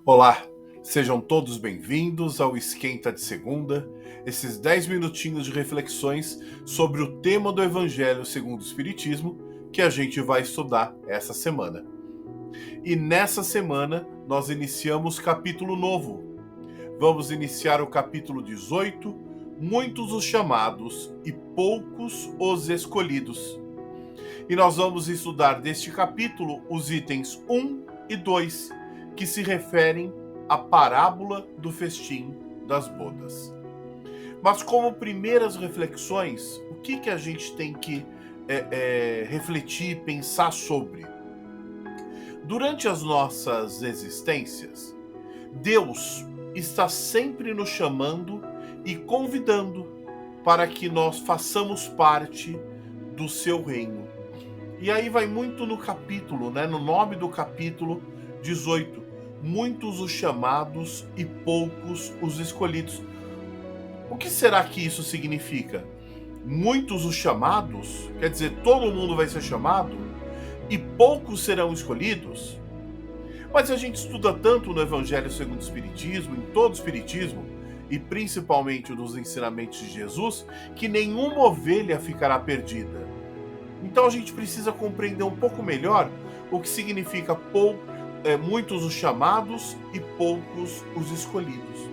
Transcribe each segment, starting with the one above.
Olá, sejam todos bem-vindos ao Esquenta de Segunda, esses 10 minutinhos de reflexões sobre o tema do Evangelho segundo o Espiritismo que a gente vai estudar essa semana. E nessa semana nós iniciamos capítulo novo. Vamos iniciar o capítulo 18, Muitos os chamados e poucos os escolhidos. E nós vamos estudar deste capítulo os itens 1 e 2, que se referem à parábola do festim das bodas. Mas como primeiras reflexões, o que a gente tem que refletir, pensar sobre? Durante as nossas existências, Deus está sempre nos chamando e convidando para que nós façamos parte do seu reino. E aí vai muito no capítulo, no nome do capítulo 18. Muitos os chamados e poucos os escolhidos. O que será que isso significa? Muitos os chamados, quer dizer, todo mundo vai ser chamado e poucos serão escolhidos? Mas a gente estuda tanto no Evangelho segundo o Espiritismo, em todo o Espiritismo, e principalmente nos ensinamentos de Jesus, que nenhuma ovelha ficará perdida. Então a gente precisa compreender um pouco melhor o que significa muitos os chamados e poucos os escolhidos.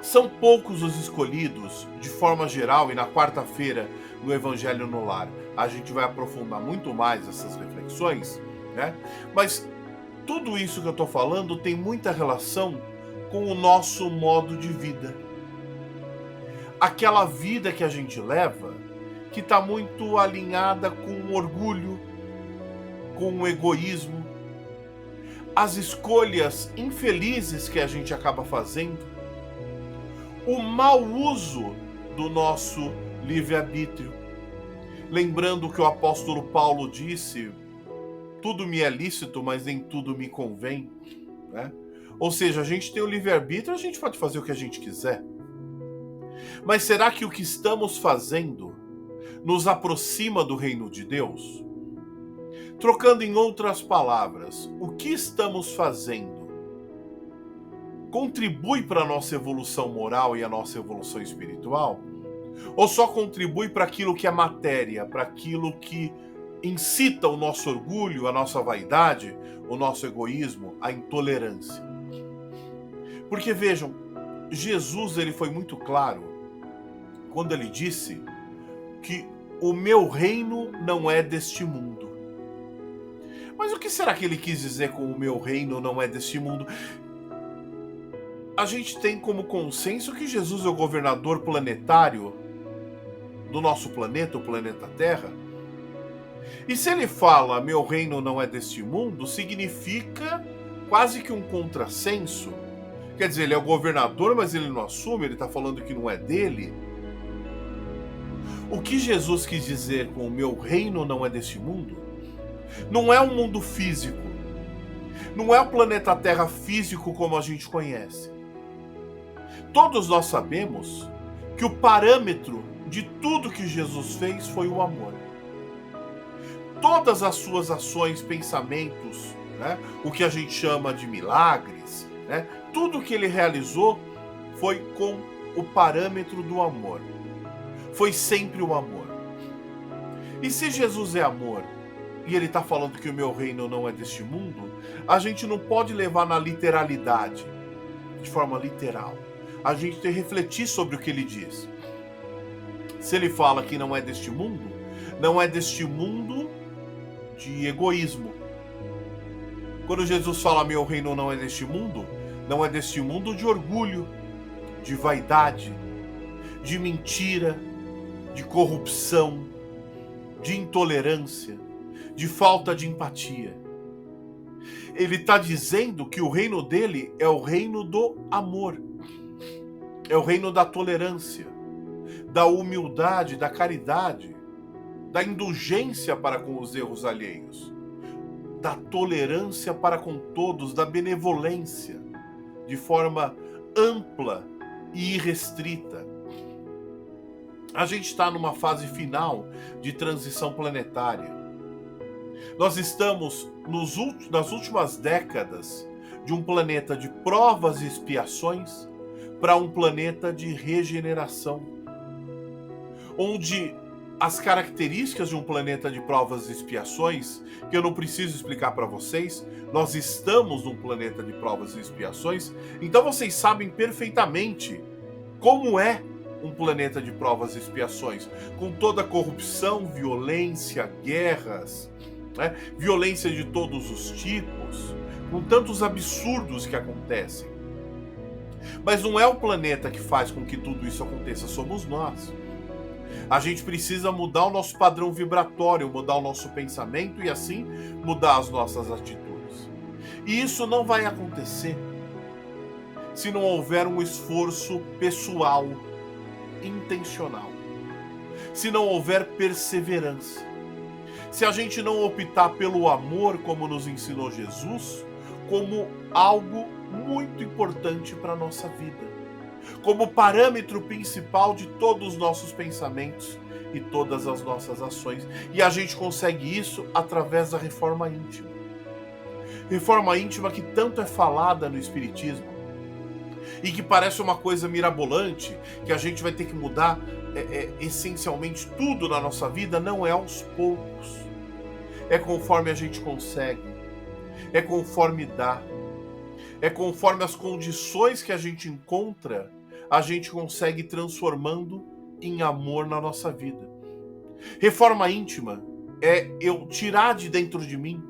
São poucos os escolhidos, de forma geral, e na quarta-feira, no Evangelho no Lar, a gente vai aprofundar muito mais essas reflexões, Mas tudo isso que eu estou falando tem muita relação com o nosso modo de vida. Aquela vida que a gente leva, que está muito alinhada com o orgulho, com o egoísmo, as escolhas infelizes que a gente acaba fazendo, o mau uso do nosso livre-arbítrio. Lembrando que o apóstolo Paulo disse: tudo me é lícito, mas nem tudo me convém. Ou seja, a gente tem o livre-arbítrio, a gente pode fazer o que a gente quiser. Mas será que o que estamos fazendo nos aproxima do reino de Deus? Trocando em outras palavras, o que estamos fazendo contribui para a nossa evolução moral e a nossa evolução espiritual? Ou só contribui para aquilo que é matéria, para aquilo que incita o nosso orgulho, a nossa vaidade, o nosso egoísmo, a intolerância? Porque vejam, Jesus ele foi muito claro quando ele disse que o meu reino não é deste mundo. Mas o que será que ele quis dizer com o meu reino não é deste mundo? A gente tem como consenso que Jesus é o governador planetário do nosso planeta, o planeta Terra. E se ele fala meu reino não é deste mundo, significa quase que um contrassenso. Quer dizer, ele é o governador, mas ele não assume, ele está falando que não é dele. O que Jesus quis dizer com o meu reino não é deste mundo? Não é um mundo físico. Não é o planeta Terra físico como a gente conhece. Todos nós sabemos que o parâmetro de tudo que Jesus fez foi o amor. Todas as suas ações, pensamentos, o que a gente chama de milagres, tudo que ele realizou foi com o parâmetro do amor. Foi sempre o amor. E se Jesus é amor, e ele está falando que o meu reino não é deste mundo, a gente não pode levar na literalidade, de forma literal. A gente tem que refletir sobre o que ele diz. Se ele fala que não é deste mundo, não é deste mundo de egoísmo. Quando Jesus fala meu reino não é deste mundo, não é deste mundo de orgulho, de vaidade, de mentira, de corrupção, de intolerância, de falta de empatia. Ele está dizendo que o reino dele é o reino do amor, é o reino da tolerância, da humildade, da caridade, da indulgência para com os erros alheios, da tolerância para com todos, da benevolência, de forma ampla e irrestrita. A gente está numa fase final de transição planetária. Nós estamos nas últimas décadas de um planeta de provas e expiações para um planeta de regeneração, onde as características de um planeta de provas e expiações, que eu não preciso explicar para vocês, nós estamos num planeta de provas e expiações, então vocês sabem perfeitamente como é um planeta de provas e expiações, com toda a corrupção, violência, guerras, né? Violência de todos os tipos, com tantos absurdos que acontecem. Mas não é o planeta que faz com que tudo isso aconteça, somos nós. A gente precisa mudar o nosso padrão vibratório, mudar o nosso pensamento e assim mudar as nossas atitudes. E isso não vai acontecer se não houver um esforço pessoal, intencional. Se não houver perseverança. Se a gente não optar pelo amor, como nos ensinou Jesus, como algo muito importante para a nossa vida, como parâmetro principal de todos os nossos pensamentos e todas as nossas ações. E a gente consegue isso através da reforma íntima. Reforma íntima que tanto é falada no Espiritismo e que parece uma coisa mirabolante, que a gente vai ter que mudar essencialmente tudo na nossa vida. Não é aos poucos. É conforme a gente consegue. É conforme dá. É conforme as condições que a gente encontra, a gente consegue transformando em amor na nossa vida. Reforma íntima é eu tirar de dentro de mim,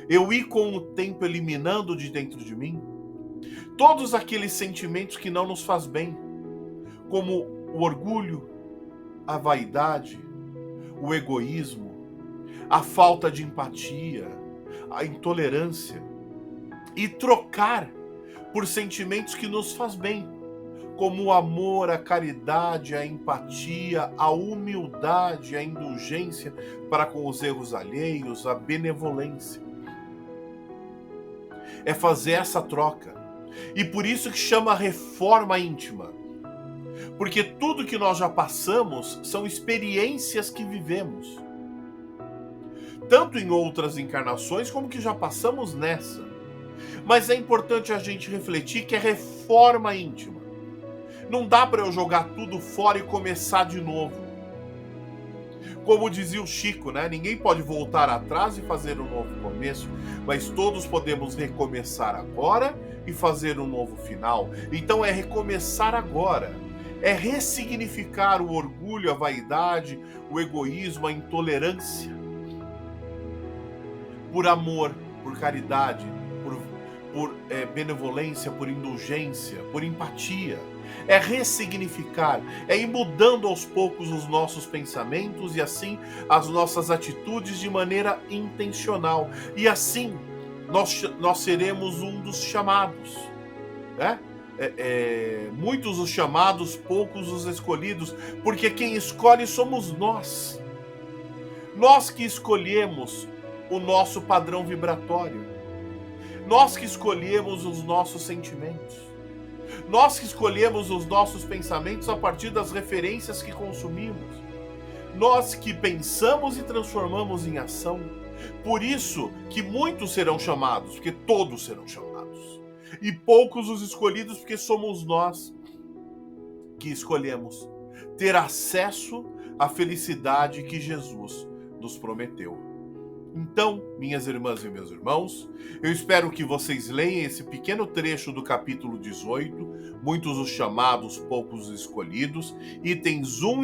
eu ir com o tempo eliminando de dentro de mim todos aqueles sentimentos que não nos faz bem, como o orgulho, a vaidade, o egoísmo, a falta de empatia, a intolerância, e trocar por sentimentos que nos faz bem, como o amor, a caridade, a empatia, a humildade, a indulgência para com os erros alheios, a benevolência. É fazer essa troca. E por isso que chama reforma íntima. Porque tudo que nós já passamos são experiências que vivemos. Tanto em outras encarnações como que já passamos nessa. Mas é importante a gente refletir que é reforma íntima. Não dá para eu jogar tudo fora e começar de novo. Como dizia o Chico, né? Ninguém pode voltar atrás e fazer um novo começo, mas todos podemos recomeçar agora e fazer um novo final. Então é recomeçar agora. É ressignificar o orgulho, a vaidade, o egoísmo, a intolerância. Por amor, por caridade, por benevolência, por indulgência, por empatia. É ressignificar, é ir mudando aos poucos os nossos pensamentos e assim as nossas atitudes de maneira intencional. E assim nós seremos um dos chamados, né? Muitos os chamados, poucos os escolhidos, porque quem escolhe somos nós. Nós que escolhemos o nosso padrão vibratório. Nós que escolhemos os nossos sentimentos. Nós que escolhemos os nossos pensamentos a partir das referências que consumimos. Nós que pensamos e transformamos em ação. Por isso que muitos serão chamados, porque todos serão chamados. E poucos os escolhidos, porque somos nós que escolhemos ter acesso à felicidade que Jesus nos prometeu. Então, minhas irmãs e meus irmãos, eu espero que vocês leiam esse pequeno trecho do capítulo 18, muitos os chamados, poucos os escolhidos, itens 1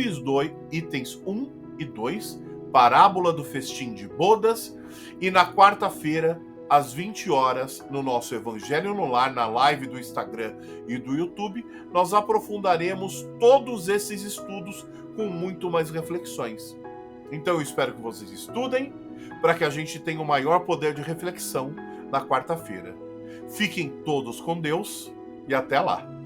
e 2, parábola do festim de bodas, e na quarta-feira, às 20 horas, no nosso Evangelho no Lar, na live do Instagram e do YouTube, nós aprofundaremos todos esses estudos com muito mais reflexões. Então eu espero que vocês estudem, para que a gente tenha o maior poder de reflexão na quarta-feira. Fiquem todos com Deus e até lá!